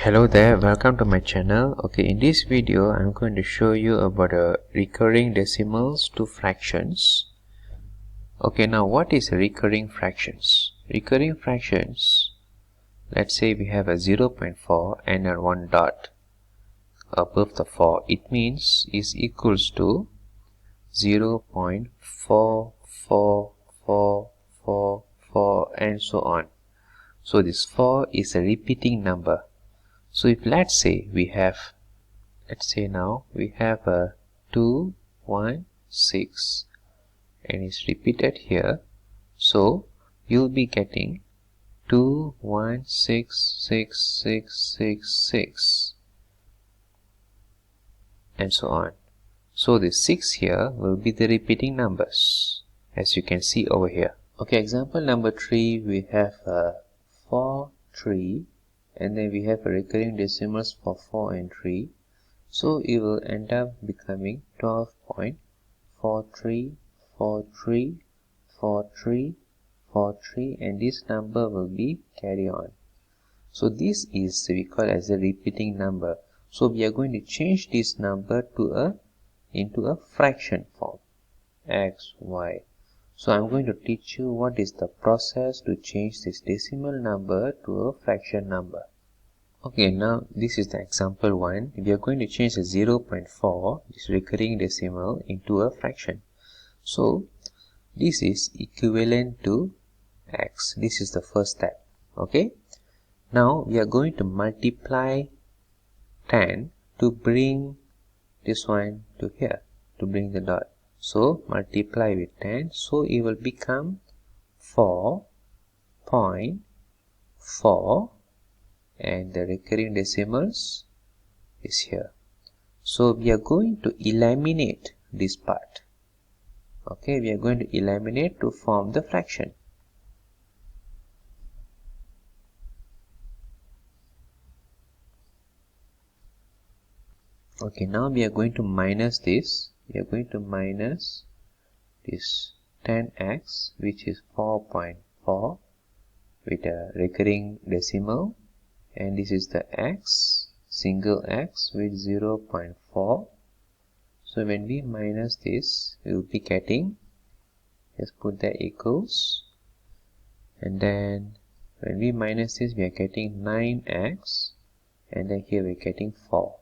Hello there, welcome to my channel. Okay, in this video I'm going to show you about recurring decimals to fractions. Okay, now what is recurring fractions? Recurring fractions, let's say we have a 0.4 and a 1 dot above the 4. It means is equals to 0.444444 and so on. So this 4 is a repeating number. So if let's say now we have a 2, 1, 6 and it's repeated here. So you'll be getting 2, 1, 6, 6, 6, 6, 6 and so on. So the 6 here will be the repeating numbers as you can see over here. Okay, example number 3, we have 4, 3 and then we have a recurring decimals for 4 and 3. So it will end up becoming 12.43434343 and this number will be carry on. So this is we call as a repeating number. So we are going to change this number to into a fraction form, x, y. So I'm going to teach you what is the process to change this decimal number to a fraction number. Okay, now this is the example 1. We are going to change the 0.4, this recurring decimal, into a fraction. So this is equivalent to x. This is the first step. Okay. Now we are going to multiply 10 to bring this one to here, to bring the dot. So multiply with 10, so it will become 4.4 and the recurring decimals is here. So we are going to eliminate this part. Okay, we are going to eliminate to form the fraction. Okay, now we are going to minus this. We are going to minus this 10x, which is 4.4 with a recurring decimal, and this is the x, single x with 0.4. So when we minus this, we will be getting, let's put that equals, and then when we minus this, we are getting 9x, and then here we are getting 4.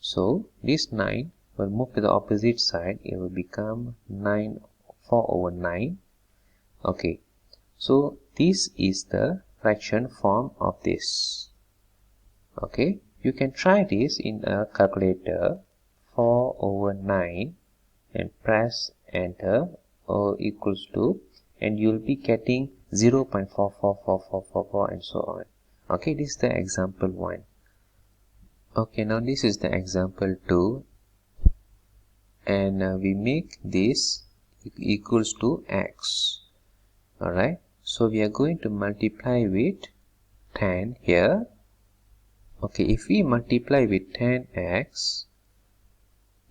So this 9 will move to the opposite side. It will become 4 over 9. Okay, so this is the fraction form of this. Okay, you can try this in a calculator. 4 over 9 and press enter or equals to, and you'll be getting 0.444444 and so on. Okay, this is the example 1. Okay, now this is the example 2, and we make this equals to x. Alright, so we are going to multiply with 10 here. Okay, if we multiply with 10x,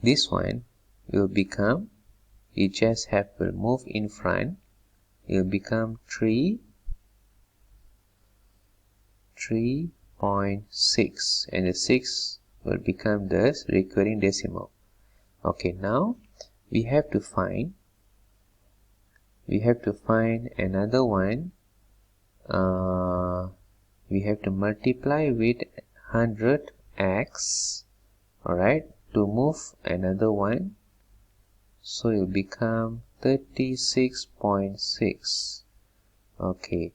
this one will become, you just have to move in front, it will become 3.6 and the 6 will become the recurring decimal. Okay, now we have to find another one. We have to multiply with 100x, alright, to move another one. So it will become 36.6. Okay.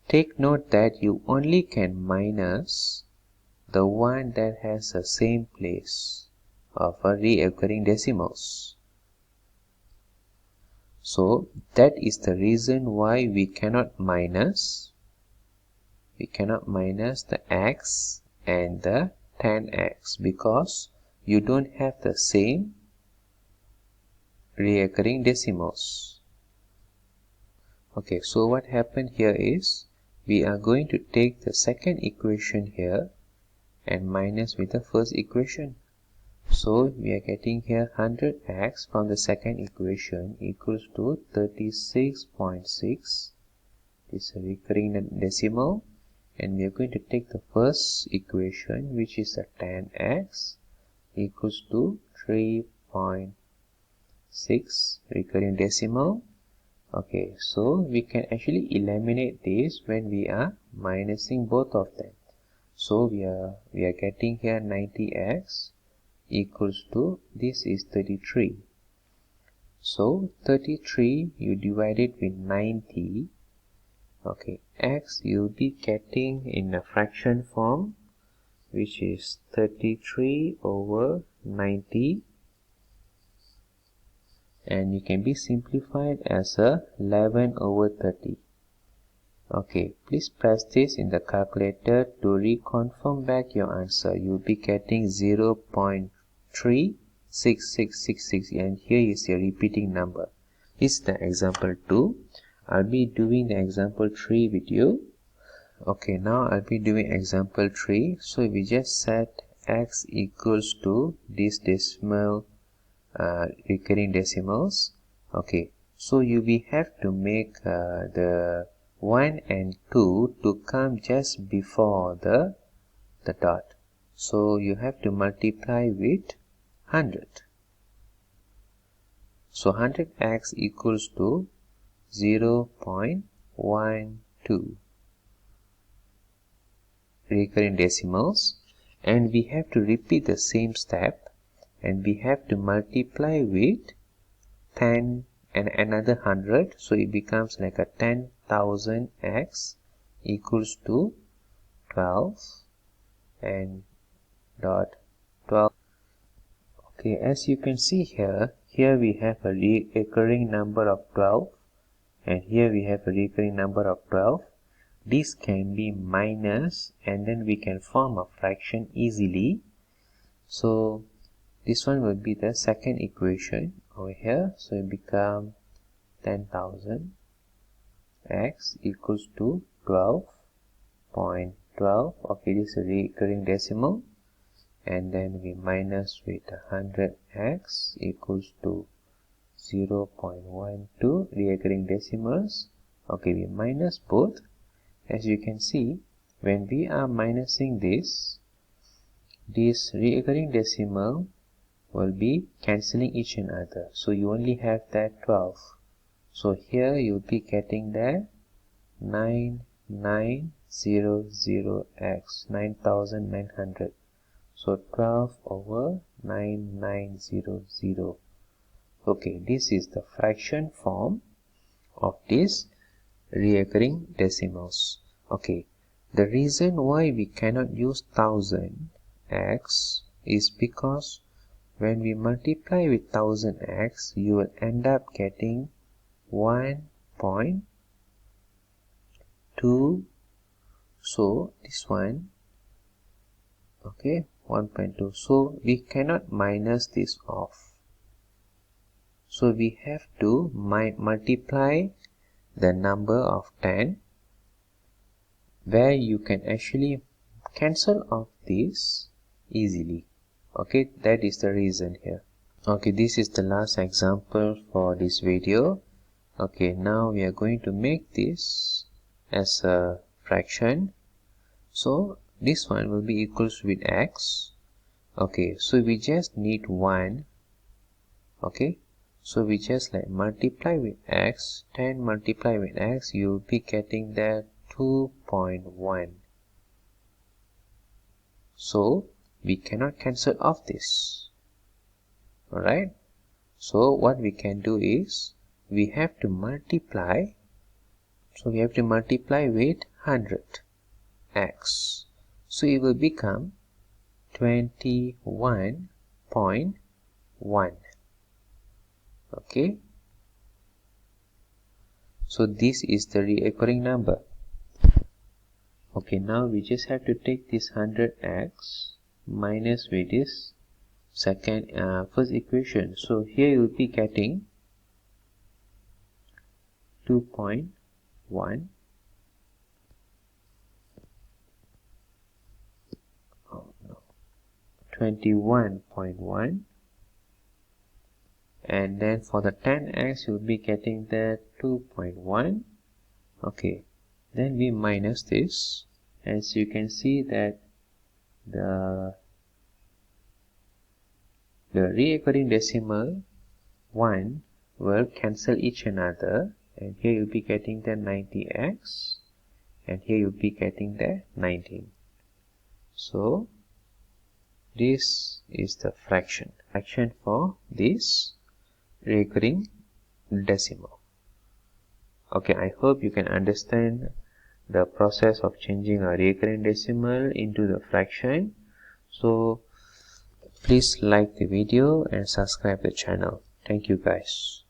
Take note that you only can minus the one that has the same place of a recurring decimals. So that is the reason why we cannot minus the x and the 10x, because you don't have the same recurring decimals. Okay, so what happened here is we are going to take the second equation here and minus with the first equation. So we are getting here 100x from the second equation equals to 36.6. This is a recurring decimal, and we are going to take the first equation, which is a 10x equals to 3.6 recurring decimal. Okay, so we can actually eliminate this when we are minusing both of them. So we are getting here 90x equals to, this is 33. So 33 you divide it with 90. Okay, x you'll be getting in a fraction form, which is 33 over 90, and you can be simplified as a 11 over 30. Okay, please press this in the calculator to reconfirm back your answer. You'll be getting 0.36666, and here is your repeating number. This is the example 2. I'll be doing the example 3 with you. Okay, now I'll be doing example 3. So we just set x equals to this decimal recurring decimals. Okay, so we have to make the 1 and 2 to come just before the dot. So you have to multiply with 100. So 100x equals to 0.12 recurring decimals, and we have to repeat the same step, and we have to multiply with 10 and another 100, so it becomes like a 10,000x equals to 12 and dot 12. Okay, as you can see here we have a recurring number of 12, and here we have a recurring number of 12. This can be minus, and then we can form a fraction easily. So this one will be the second equation over here. So it becomes 10,000 x equals to 12.12. Okay, this is a recurring decimal, and then we minus with 100x equals to 0.12 recurring decimals. Okay, we minus both. As you can see, when we are minusing this recurring decimal will be cancelling each another. So you only have that 12. So here you'll be getting that 9900x, 9900. So 12 over 9900. Okay, this is the fraction form of this recurring decimals. Okay, the reason why we cannot use 1000x is because when we multiply with 1000x, you will end up getting 1.2. So this one, okay, 1.2. So we cannot minus this off. So we have to multiply the number of 10, where you can actually cancel off this easily. Okay, that is the reason here. Okay, this is the last example for this video. Okay, now we are going to make this as a fraction. So this one will be equals with x. Okay, so we just need 1. Okay, so we just like multiply with x, 10 multiply with x, you will be getting that 2.1. So we cannot cancel off this. Alright, so what we can do is we have to multiply. So we have to multiply with 100x. So it will become 21.1. Okay, so this is the recurring number. Okay, now we just have to take this 100x minus with this first equation. So here you will be getting 2.1 21.1, and then for the 10x you'll be getting the 2.1. Okay, then we minus this, As you can see that the reoccurring decimal 1 will cancel each another, and here you'll be getting the 90x, and here you'll be getting the 19. So this is the fraction for this recurring decimal. Okay, I hope you can understand the process of changing a recurring decimal into the fraction. So please like the video and subscribe the channel. Thank you guys.